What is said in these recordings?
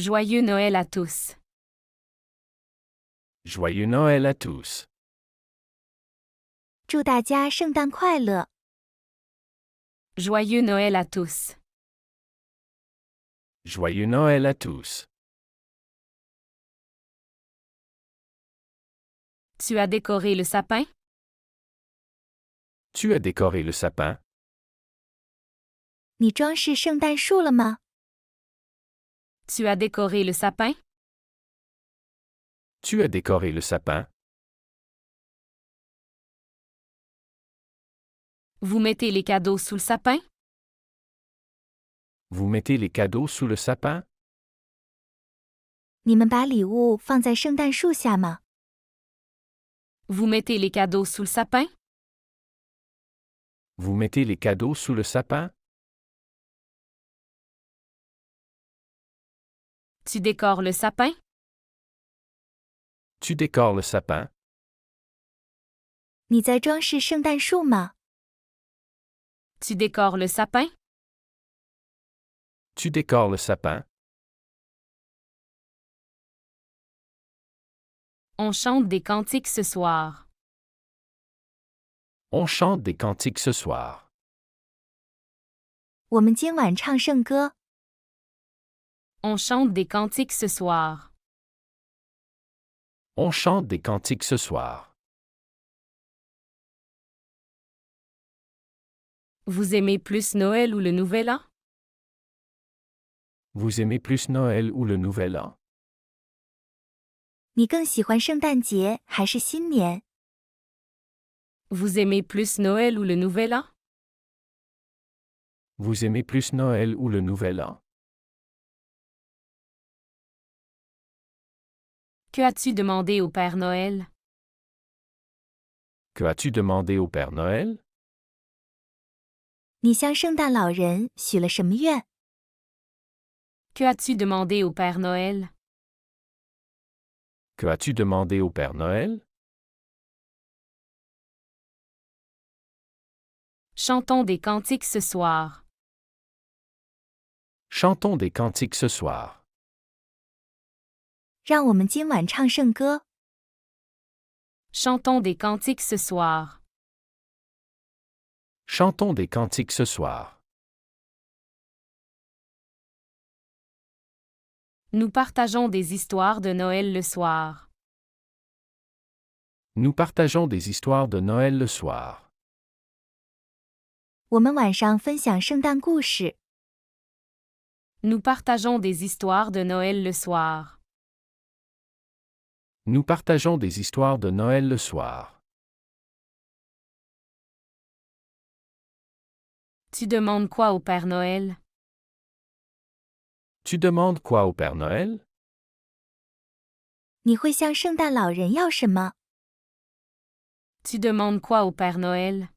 Joyeux Noël à tous. Joyeux Noël à tous. 祝大家圣诞快乐！ Joyeux Noël à tous. Joyeux Noël à tous. Tu as décoré le sapin? Tu as décoré le sapin? 你装饰圣诞树了吗？ Tu as décoré le sapin? Tu as décoré le sapin? Vous mettez les cadeaux sous le sapin? Vous mettez les cadeaux sous le sapin? 你们把礼物放在圣诞树下吗？ Vous mettez les cadeaux sous le sapin? Vous mettez les cadeaux sous le sapin? Tu décores le sapin? Tu décores le sapin? 你在装饰圣诞树吗？ Tu décores le sapin? Tu décores le sapin? On chante des cantiques ce soir. On chante des cantiques ce soir. 我们今晚唱圣歌。 On chante des cantiques ce soir. On chante des cantiques ce soir. Vous aimez plus Noël ou le Nouvel An? Vous aimez plus Noël ou le Nouvel An? 你更喜欢圣诞节还是新年？ Vous aimez plus Noël ou le Nouvel An? Vous aimez plus Noël ou le Nouvel An? Que as-tu demandé au Père Noël? Que as-tu demandé au Père Noël? 你向圣诞老人许了什么愿？ Que as-tu demandé au Père Noël? Que as-tu demandé au Père Noël? Chantons des cantiques ce soir. Chantons des cantiques ce soir. 让我们今晚唱圣歌。 Chantons des cantiques ce soir. Chantons des cantiques ce soir. Nous partageons des histoires de Noël le soir. Nous partageons des histoires de Noël le soir. 我们晚上分享圣诞故事。 Nous partageons des histoires de Noël le soir. Nous partageons des histoires de Noël le soir. Tu demandes quoi au Père Noël? Tu demandes quoi au Père Noël? 你会向圣诞老人要什么？ Tu demandes quoi au Père Noël?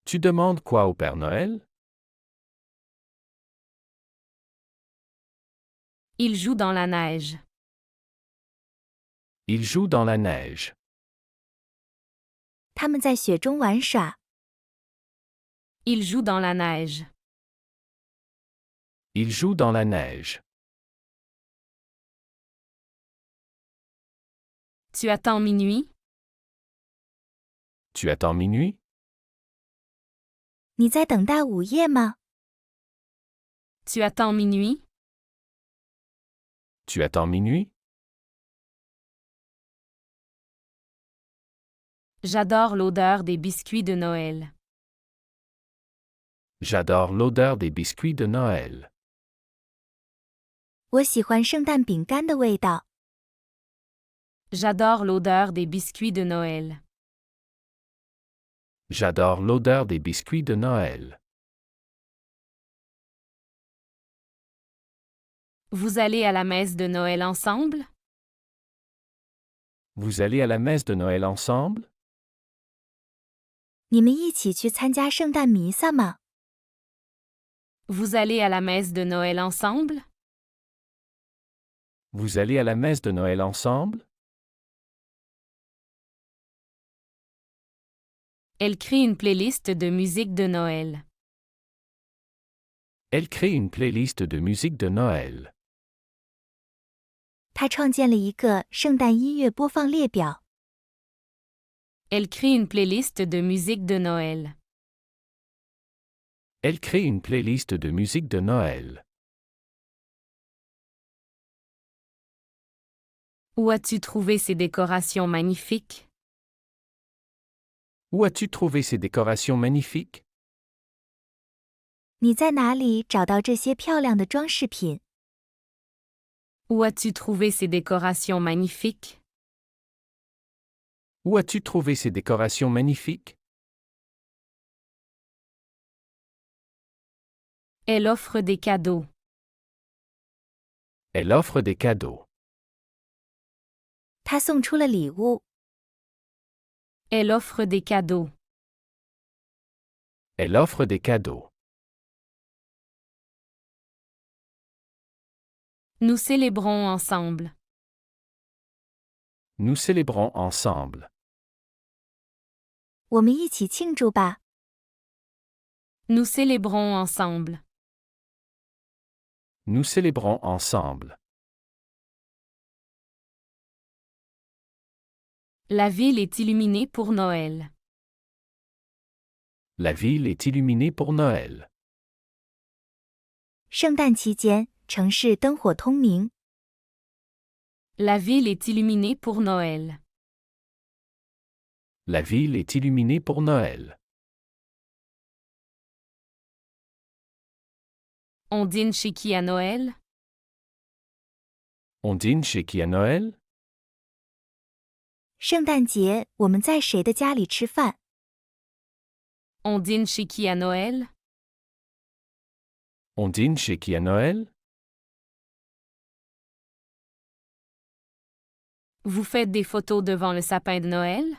Tu demandes quoi au Père Noël? Il joue dans la neige. Il joue dans la neige. 他们在雪中玩耍。 Il joue dans la neige. Il joue dans la neige. Tu attends minuit? Tu attends minuit? 你在等待午夜吗？ Tu attends minuit? Tu attends minuit? J'adore l'odeur des biscuits de Noël. J'adore l'odeur des biscuits de Noël. 我喜欢圣诞饼干的味道。 J'adore l'odeur des biscuits de Noël. J'adore l'odeur des biscuits de Noël. Vous allez à la messe de Noël ensemble? Vous allez à la messe de Noël ensemble? 你们一起去参加圣诞弥撒吗？ Vous allez à la messe de Noël ensemble? Vous allez à la messe de Noël ensemble? Elle crée une playlist de musique de Noël. Elle crée une playlist de musique de Noël. 她创建了一个圣诞音乐播放列表。 Elle crée une playlist de musique de Noël. Elle crée une playlist de musique de Noël. Où as-tu trouvé ces décorations magnifiques? Où as-tu trouvé ces décorations magnifiques? 你在哪里找到这些漂亮的装饰品？ Où as-tu trouvé ces décorations magnifiques? Où as-tu trouvé ces décorations magnifiques? Elle offre des cadeaux. Elle offre des cadeaux. 她送出了礼物。 Elle offre des cadeaux. Elle offre des cadeaux. Nous célébrons ensemble. Nous célébrons ensemble. 我们一起庆祝吧。 Nous célébrons ensemble. Nous célébrons ensemble. La ville est illuminée pour Noël. La ville est illuminée pour Noël. 圣诞期间，城市灯火通明。 La ville est illuminée pour Noël. La ville est illuminée pour Noël. On dîne chez qui à Noël? On dîne chez qui à Noël? 圣诞节我们在谁的家里吃饭？ On dîne chez qui à Noël? On dîne chez qui à Noël? Vous faites des photos devant le sapin de Noël?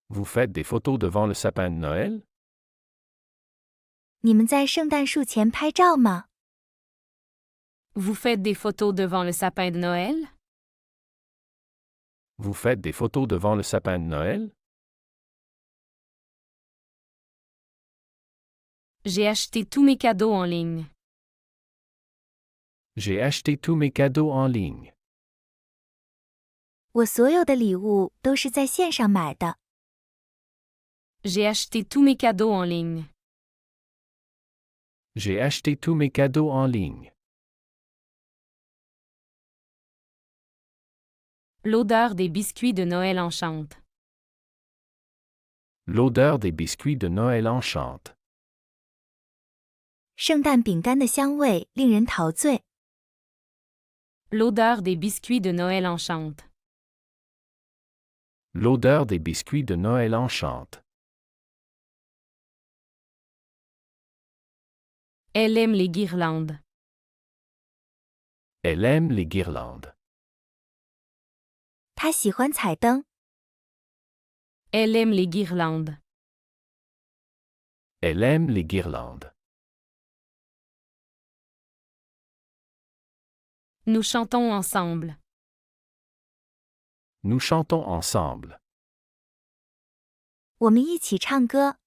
Vous faites des photos devant le sapin de Noël? 你们在圣诞树前拍照吗？ Vous faites des photos devant le sapin de Noël? Vous faites des photos devant le sapin de Noël? J'ai acheté tous mes cadeaux en ligne. J'ai acheté tous mes cadeaux en ligne. 我所有的礼物都是在线上买的。 J'ai acheté tous mes cadeaux en ligne. J'ai acheté tous mes cadeaux en ligne. L'odeur des biscuits de Noël enchante. L'odeur des biscuits de Noël enchante. 圣诞饼干的香味令人陶醉。 L'odeur des biscuits de Noël enchante. L'odeur des biscuits de Noël enchante. Elle aime les guirlandes. Elle aime les guirlandes. 她喜欢彩灯。 Elle aime les guirlandes. Elle aime les guirlandes. Nous chantons ensemble. Nous chantons ensemble. 我们一起唱歌。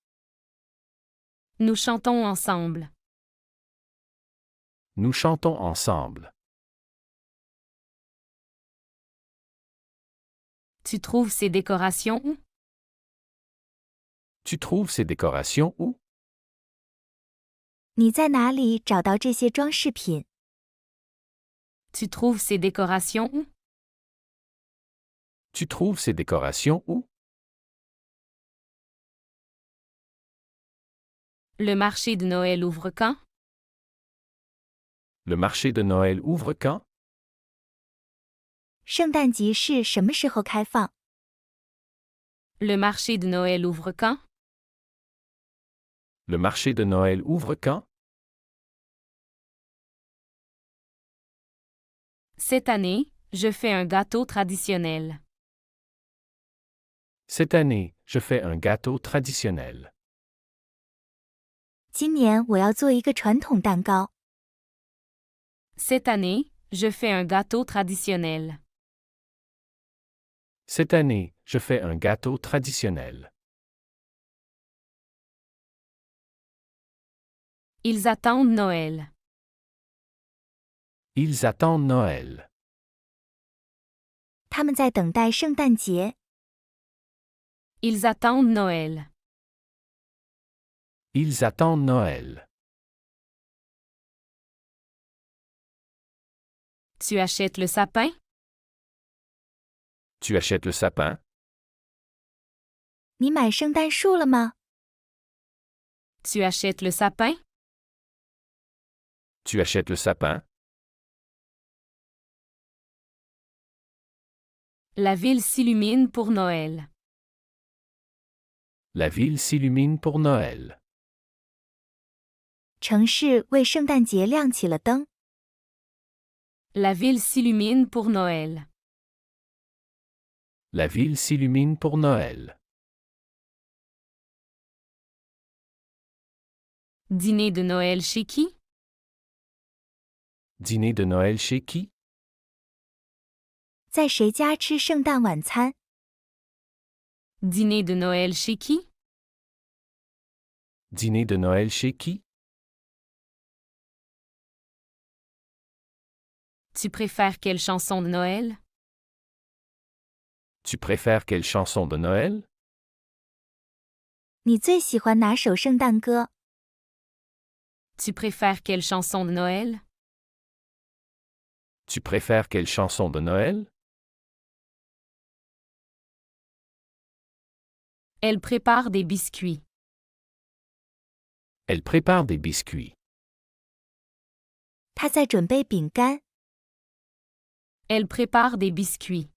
Nous chantons ensemble. Nous chantons ensemble. Tu trouves ces décorations où? Tu trouves ces décorations où? 你在哪里找到这些装饰品？ Tu trouves ces décorations où? Tu trouves ces décorations où? Le marché de Noël ouvre quand? Le marché de Noël ouvre quand? 圣诞集市什么时候开放？ Le marché de Noël ouvre quand? Le marché de Noël ouvre quand? Cette année, je fais un gâteau traditionnel. Cette année, je fais un gâteau traditionnel. 今年我要做一个传统蛋糕。 Cette année, je fais un gâteau traditionnel. Cette année, je fais un gâteau traditionnel. Ils attendent Noël. Ils attendent Noël. 他们在等待圣诞节。Ils attendent Noël. Ils attendent Noël. Tu achètes le sapin? Tu achètes le sapin? 你买圣诞树了吗？ Tu achètes le sapin? Tu achètes le sapin? La ville s'illumine pour Noël. La ville s'illumine pour Noël. 城市为圣诞节亮起了灯。 La ville s'illumine pour Noël. La ville s'illumine pour Noël. Dîner de Noël chez qui? Dîner de Noël chez qui? 在谁家吃圣诞晚餐？ Dîner de Noël chez qui? Dîner de Noël chez qui? Tu préfères quelle chanson de Noël? Tu préfères quelle chanson de Noël? 你最喜欢哪首圣诞歌？ Tu préfères quelle chanson de Noël? Tu préfères quelle chanson de Noël? Elle prépare des biscuits. Elle prépare des biscuits. 他在准备饼干。 Elle prépare des biscuits.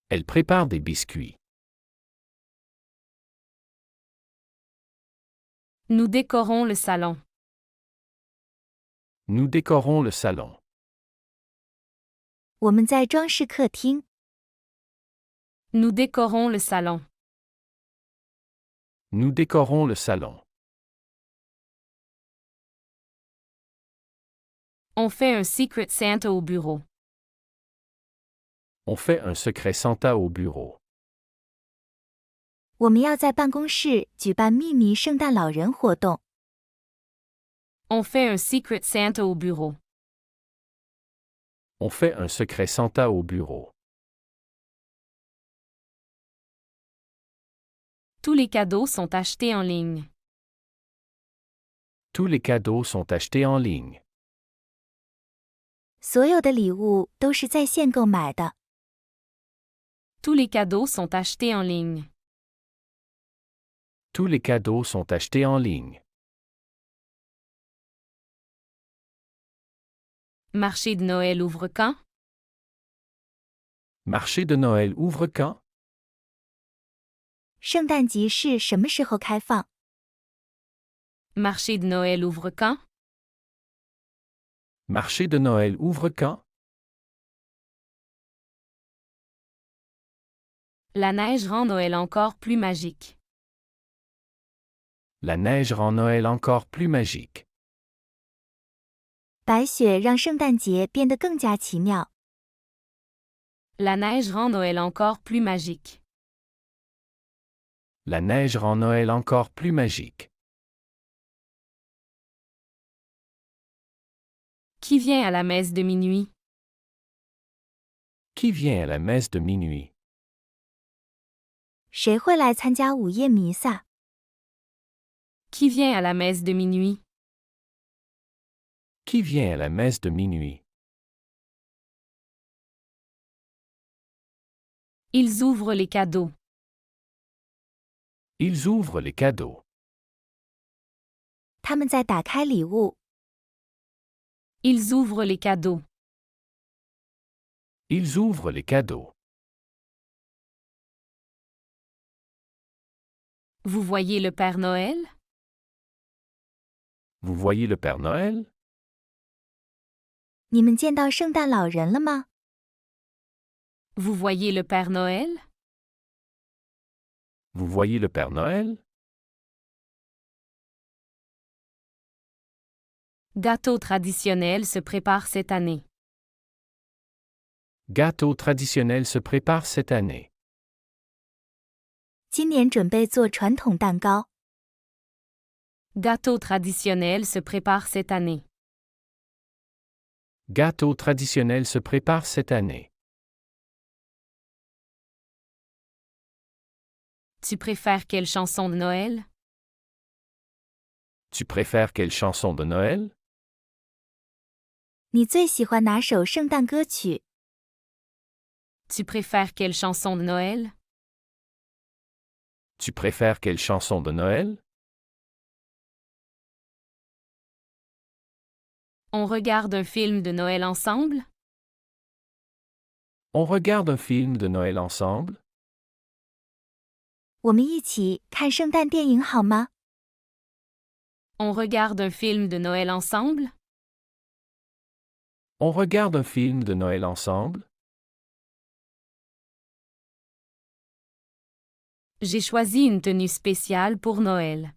Elle prépare des biscuits. Nous décorons le salon. Nous décorons le salon. 我们在装饰客厅。 Nous décorons le salon. Nous décorons le salon. On fait un Secret Santa au bureau. On fait un secret Santa au bureau. 我们要在办公室举办秘密圣诞老人活动。 On fait un Secret Santa au bureau. On fait un secret Santa au bureau. Tous les cadeaux sont achetés en ligne. Tous les cadeaux sont achetés en ligne. 所有的礼物都是在线购买的。 Tous les cadeaux sont achetés en ligne. Tous les cadeaux sont achetés en ligne. Marché de Noël ouvre quand? Marché de Noël ouvre quand? 圣诞集市什么时候开放？ Marché de Noël ouvre quand? Marché de Noël ouvre quand? La neige rend Noël encore plus magique. La neige rend Noël encore plus magique. 白雪让圣诞节变得更加奇妙。 La neige rend Noël encore plus magique. La neige rend Noël encore plus magique. Qui vient à la messe de minuit? Qui vient à la messe de minuit? 谁会来参加午夜弥撒？ Qui vient à la messe de minuit? Qui vient à la messe de minuit? Ils ouvrent les cadeaux. Ils ouvrent les cadeaux. 他们在打开礼物。 Ils ouvrent les cadeaux. Ils ouvrent les cadeaux. Vous voyez le Père Noël? Vous voyez le Père Noël? 你们见到圣诞老人了吗？ Vous voyez le Père Noël? Vous voyez le Père Noël? Gâteau traditionnel se prépare cette année. Gâteau traditionnel se prépare cette année. 今年准备做传统蛋糕。Gâteau traditionnel se prépare cette année. Gâteau traditionnel se prépare cette année. Tu préfères quelle chanson de Noël? Tu préfères quelle chanson de Noël? 你最喜欢哪首圣诞歌曲？ Tu préfères quelle chanson de Noël? Tu préfères quelle chanson de Noël? On regarde un film de Noël ensemble? On regarde un film de Noël ensemble? 我们一起看圣诞电影好吗？ On regarde un film de Noël ensemble? On regarde un film de Noël ensemble? J'ai choisi une tenue spéciale pour Noël.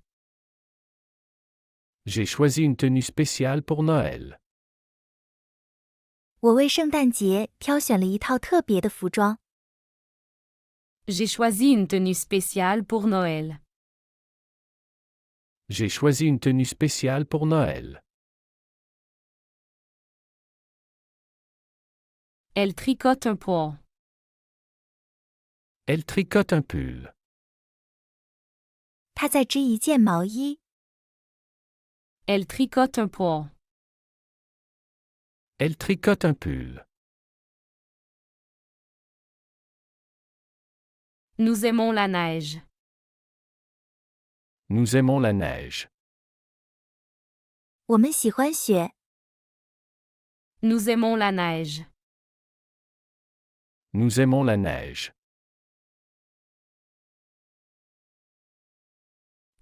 J'ai choisi une tenue spéciale pour Noël. 我为圣诞节挑选了一套特别的服装。 J'ai choisi une tenue spéciale pour Noël. J'ai choisi une tenue spéciale pour Noël. Elle tricote un pull. Elle tricote un pull. 她在织一件毛衣。 Elle tricote un pull. Elle tricote un pull. Nous aimons la neige. Nous aimons la neige. 我们喜欢雪。 Nous aimons la neige. Nous aimons la neige.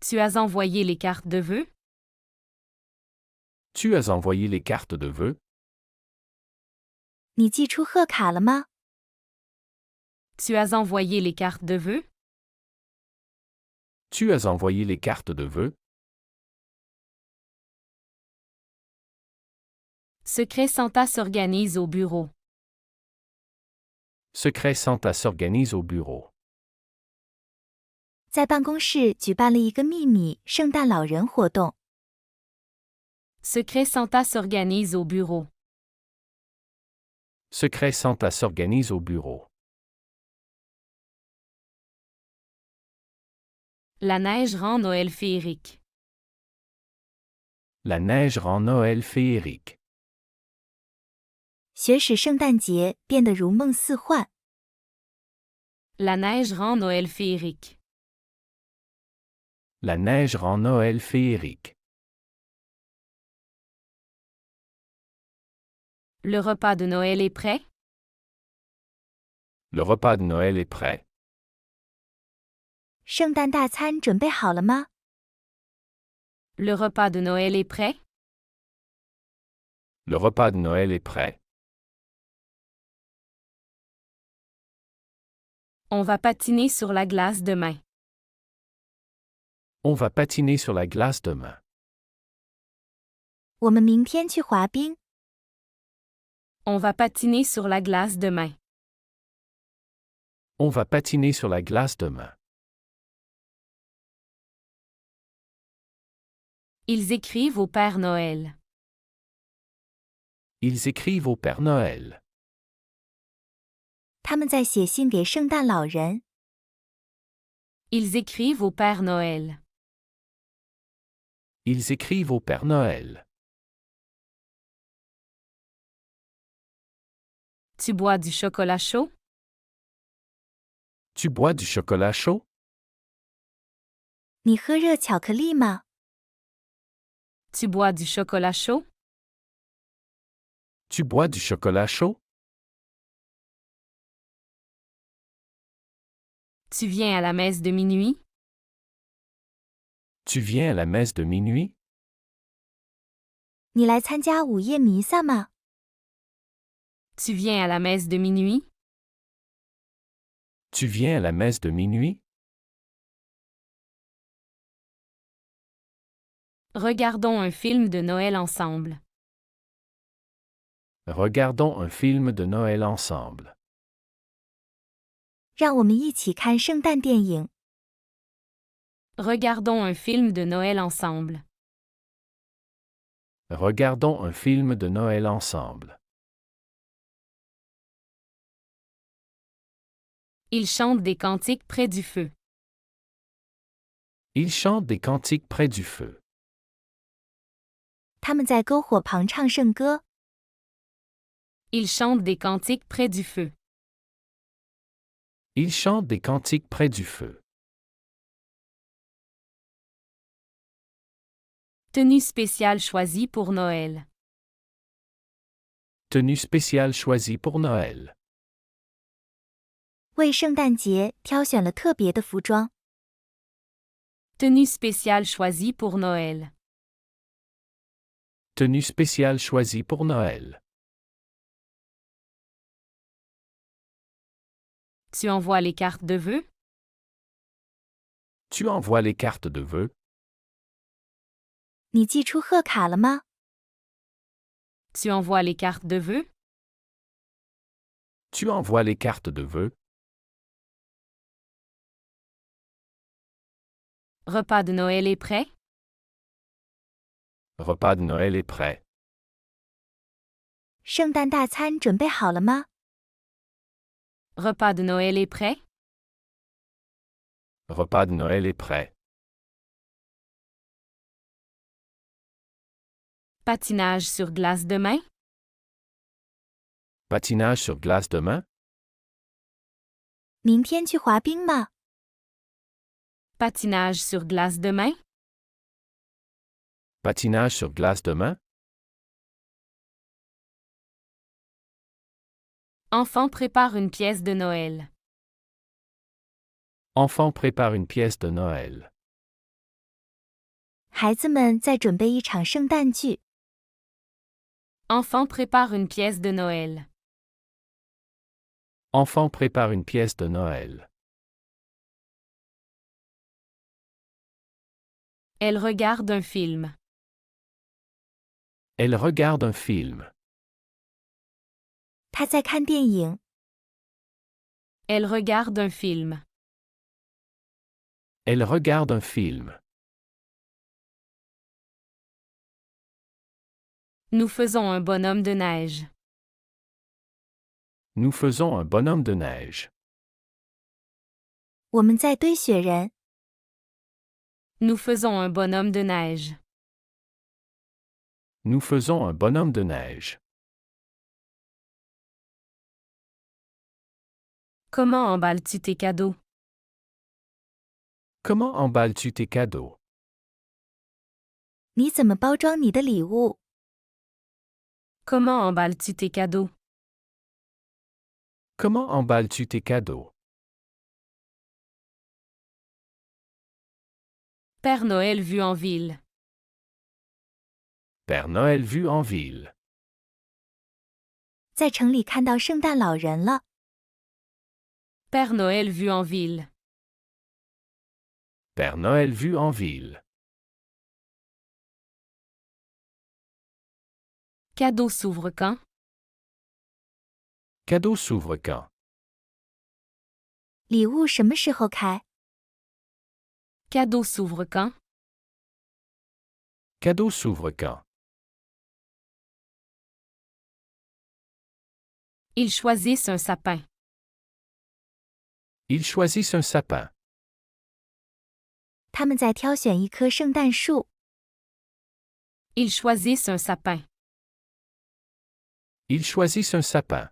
Tu as envoyé les cartes de vœux? Tu as envoyé les cartes de vœux? 你寄出贺卡了吗？ Tu as envoyé les cartes de vœux? Tu as envoyé les cartes de vœux? Secret Santa s'organise au bureau. Secret Santa s'organise au bureau. 在办公室举办了一个秘密圣诞老人活动。 Secret Santa s'organise au bureau. Secret Santa s'organise au bureau. La neige rend Noël féerique. La neige rend Noël féerique. 雪使圣诞节变得如梦似幻。 La neige rend Noël féerique. La neige rend Noël féerique. Le repas de Noël est prêt? Le repas de Noël est prêt. 圣诞大餐准备好了吗？ Le repas de Noël est prêt? Le repas de Noël est prêt. On va patiner sur la glace demain. On va patiner sur la glace demain. 我们明天去滑冰。 On va patiner sur la glace demain. On va patiner sur la glace demain. Ils écrivent au Père Noël. Ils écrivent au Père Noël. 他们在写信给圣诞老人。 Ils écrivent au Père Noël. Ils écrivent au Père Noël. Tu bois du chocolat chaud? Tu bois du chocolat chaud? 你喝热巧克力吗？ Tu bois du chocolat chaud? Tu bois du chocolat chaud? Tu viens à la messe de minuit? Tu viens à la messe de minuit? 你来参加午夜弥撒吗？ Tu viens à la messe de minuit? Tu viens à la messe de minuit? Regardons un film de Noël ensemble. Regardons un film de Noël ensemble. 让我们一起看圣诞电影。 Regardons un film de Noël ensemble. Regardons un film de Noël ensemble. Ils chantent des cantiques près du feu. Ils chantent des cantiques près du feu. 他们在篝火旁唱圣歌。Ils chantent des cantiques près du feu. Ils chantent des cantiques près du feu. Tenue spéciale choisie pour Noël. Tenue spéciale choisie pour Noël. 为圣诞节挑选了特别的服装。Tenue spéciale choisie pour Noël. Tenue spéciale choisie pour Noël. Tu envoies les cartes de vœux? Tu envoies les cartes de vœux? 你寄出贺卡了吗？ Tu envoies les cartes de vœux? Tu envoies les cartes de vœux? Repas de Noël est prêt? Repas de Noël est prêt. 圣诞大餐准备好了吗？ Repas de Noël est prêt? Repas de Noël est prêt. Patinage sur glace demain? Patinage sur glace demain? 明天去滑冰吗？ Patinage sur glace demain? Patinage sur glace demain? Enfant prépare une pièce de Noël. Enfant prépare une pièce de Noël. 孩子们在准备一场圣诞剧。 Enfant prépare une pièce de Noël. Enfant prépare une pièce de Noël. Elle regarde un film. Elle regarde un film. 他在看电影。 Elle regarde un film. Elle regarde un film. Nous faisons un bonhomme de neige. Nous faisons un bonhomme de neige. 我们在堆雪人。 Nous faisons un bonhomme de neige. Nous faisons un bonhomme de neige. Comment emballes-tu tes cadeaux? Comment emballes-tu tes cadeaux? 你怎么包装你的礼物？ Comment emballes-tu tes cadeaux? Comment emballes-tu tes cadeaux? Père Noël vu en ville. Père Noël vu en ville. 在城里看到圣诞老人了。 Père Noël vu en ville. Père Noël vu en ville. Cadeau s'ouvre quand? Cadeau s'ouvre quand? 礼物什么时候开？ Cadeau s'ouvre quand? Cadeau s'ouvre quand? Ils choisissent un sapin. Ils choisissent un sapin. 他们在挑选一棵圣诞树。 Ils choisissent un sapin. Ils choisissent un sapin.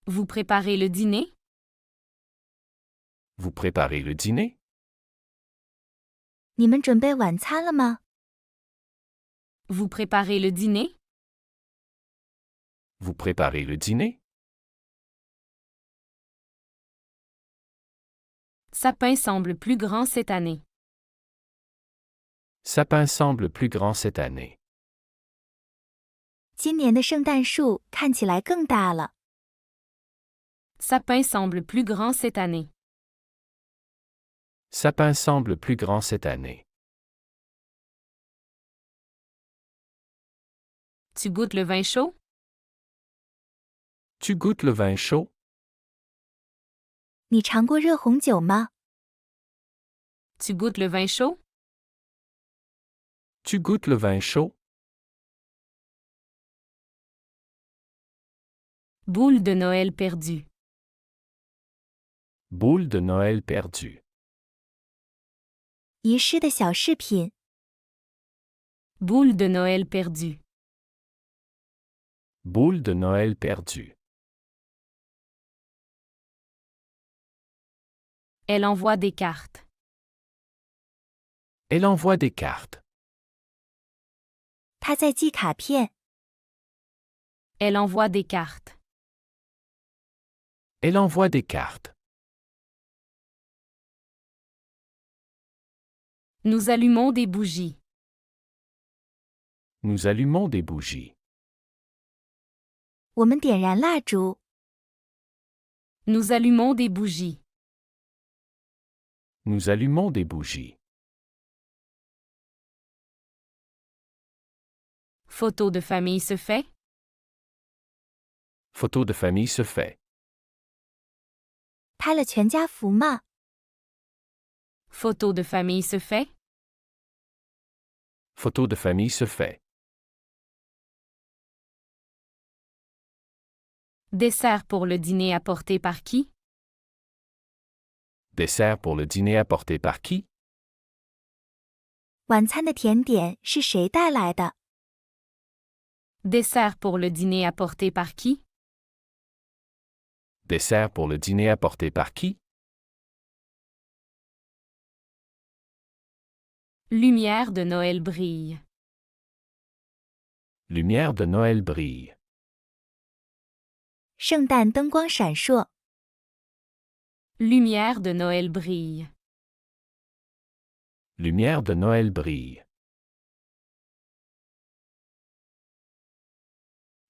Vous préparez le dîner? Vous préparez le dîner? 你们准备晚餐了吗？ Vous préparez le dîner? Vous préparez le dîner? Sapin semble plus grand cette année. Sapin semble plus grand cette année. 今年的圣诞树看起来更大了。 Sapin semble plus grand cette année. Sapin semble plus grand cette année. Tu goûtes le vin chaud? Tu goûtes le vin chaud? 你尝过热红酒吗？ Tu goûtes le vin chaud? Tu goûtes le vin chaud? Boule de Noël perdue. Boule de Noël perdue. 遗失的小饰品。 Boule de Noël perdue. Boule de Noël perdue. Elle envoie des cartes. Elle envoie des cartes. 他在寄卡片。 Elle envoie des cartes. Elle envoie des cartes. Nous allumons des bougies. Nous allumons des bougies. 我们点燃蜡烛。 Nous allumons des bougies. Nous allumons des bougies. Photo de famille se fait. Photo de famille se fait. 拍了全家福吗？ Photo de famille se fait. Photo de famille se fait. Dessert pour le dîner apporté par qui? Dessert pour le dîner apporté par qui? 晚餐的甜点是谁带来的？ Dessert pour le dîner apporté par qui? Dessert pour le dîner apporté par qui? Lumière de Noël brille. Lumière de Noël brille. 圣诞灯光闪烁。 Lumière de Noël brille. Lumière de Noël brille.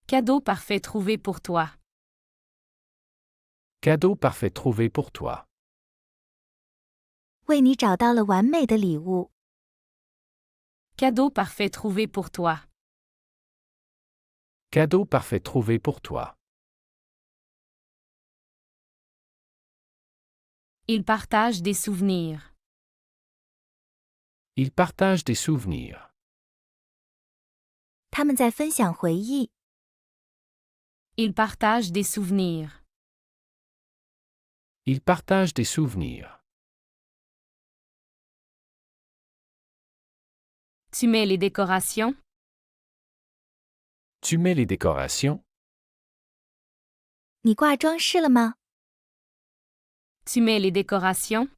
Cadeau parfait trouvé pour toi. Cadeau parfait trouvé pour toi. 为你找到了完美的礼物。 Cadeau parfait trouvé pour toi. Cadeau parfait trouvé pour toi. Ils partagent des souvenirs. Ils partagent des souvenirs. 他们在分享回忆。 Ils partagent des souvenirs. Ils partagent des souvenirs. Tu mets les décorations. Tu mets les décorations. 你挂装饰了吗？ Tu mets les décorations.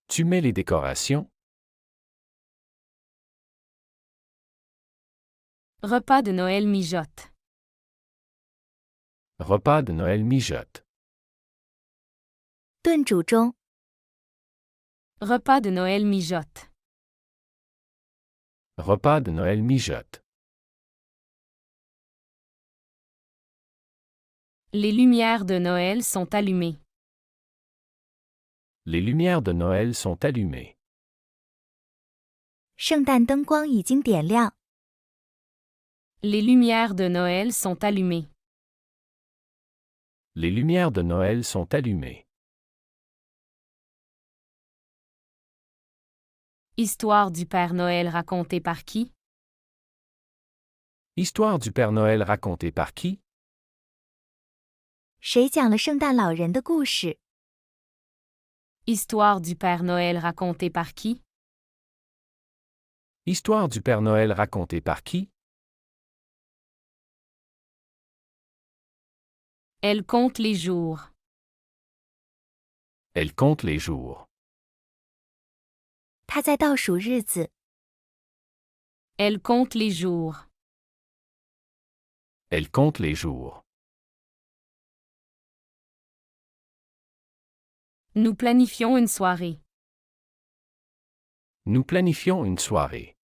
Tu mets les décorations. Repas de Noël mijote. Repas de Noël mijote. 炖煮中。 Repas de Noël mijote. Repas de Noël mijote. Les lumières de Noël sont allumées. Les lumières de Noël sont allumées. 圣诞灯光已经点亮。 Les lumières de Noël sont allumées. Les lumières de Noël sont allumées. Histoire du Père Noël racontée par qui? Histoire du Père Noël racontée par qui? 谁讲了圣诞老人的故事？ Histoire du Père Noël racontée par qui? Histoire du Père Noël racontée par qui? Elle compte les jours. Elle compte les jours. 他在倒数日子。 Elle compte les jours. Elle compte les jours. Nous planifions une soirée. Nous planifions une soirée.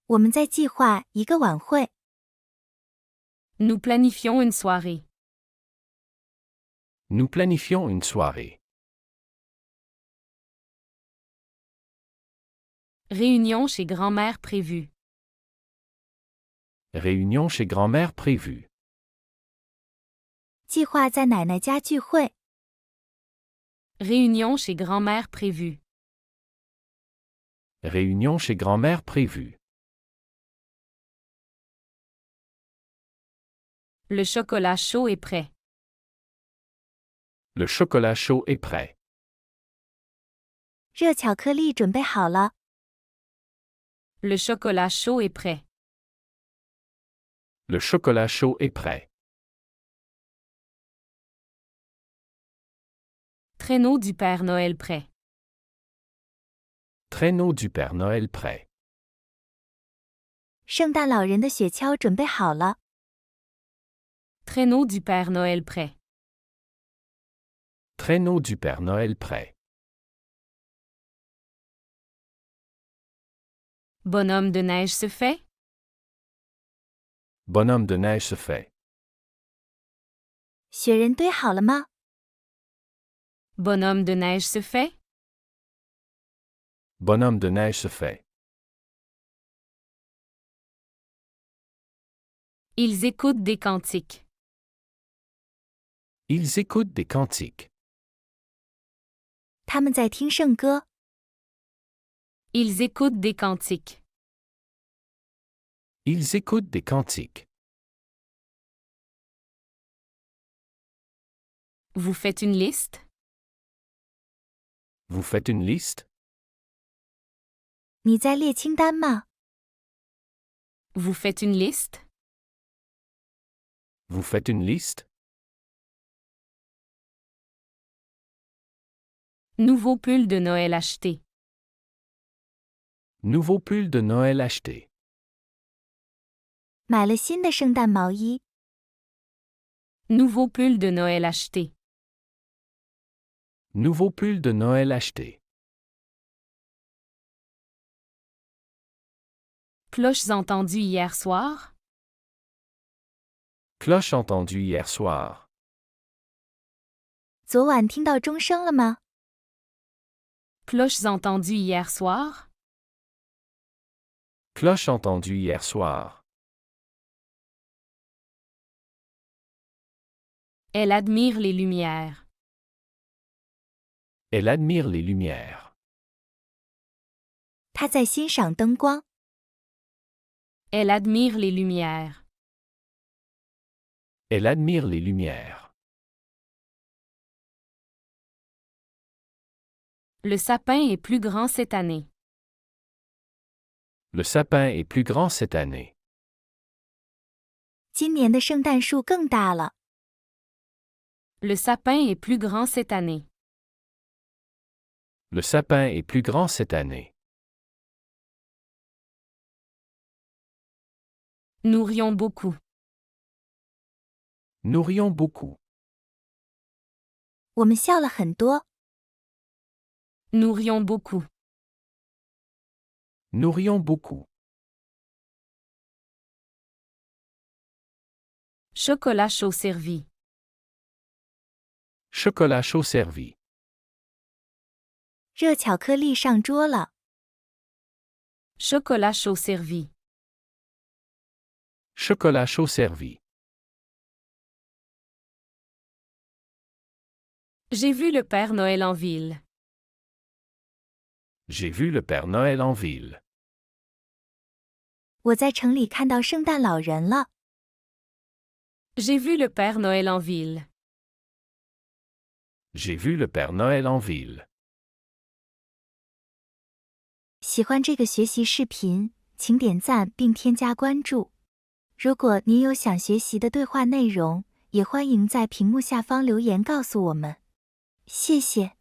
我们在计划一个晚会。 Nous planifions une soirée. Nous planifions une soirée. Réunion chez grand-mère prévue. Réunion chez grand-mère prévue. 计划在奶奶家聚会。 Réunion chez grand-mère prévue. Réunion chez grand-mère prévue. Le chocolat chaud est prêt. Le chocolat chaud est prêt. 热巧克力准备好了。Le chocolat chaud est prêt. Le chocolat chaud est prêt. Traîneau du Père Noël prêt. Traîneau du Père Noël prêt. 圣诞老人的雪橇准备好了。Traîneau du Père Noël prêt. Traîneau du Père Noël prêt. Bonhomme de neige se fait. Bonhomme de neige se fait. 雪人堆好了吗？ Bonhomme de neige se fait. Bonhomme de neige se fait. Ils écoutent des cantiques. Ils écoutent des cantiques. 他们在听圣歌。 Ils écoutent des cantiques. Ils écoutent des cantiques. Vous faites une liste. Vous faites une liste? 你在列清单吗？ Vous faites une liste. Vous faites une liste? Nouveau pull de Noël acheté. Nouveau pull de Noël acheté. 买了新的圣诞毛衣。 Nouveau pull de Noël acheté. Nouveau pull de Noël acheté. Cloches entendues hier soir. Cloche entendue hier soir. 昨晚听到钟声了吗？ Cloches entendues hier soir. Cloche entendue hier soir. Elle admire les lumières. Elle admire les lumières. 他在欣赏灯光。 Elle admire les lumières. Elle admire les lumières. Le sapin est plus grand cette année. Le sapin est plus grand cette année. 今年的圣诞树更大了。 Le sapin est plus grand cette année. Le sapin est plus grand cette année. Nous rions beaucoup. Nous rions beaucoup. 我们笑了很多。 Nous rions beaucoup. Nous rions beaucoup. Chocolat chaud servi. Chocolat chaud servi. 热巧克力上桌了。 Chocolat chaud servi. Chocolat chaud servi. J'ai vu le Père Noël en ville. J'ai vu le Père Noël en ville. 我在城里看到圣诞老人了。 J'ai vu le Père Noël en ville. J'ai vu le Père Noël en ville. 喜欢这个学习视频，请点赞并添加关注。如果您有想学习的对话内容，也欢迎在屏幕下方留言告诉我们。谢谢。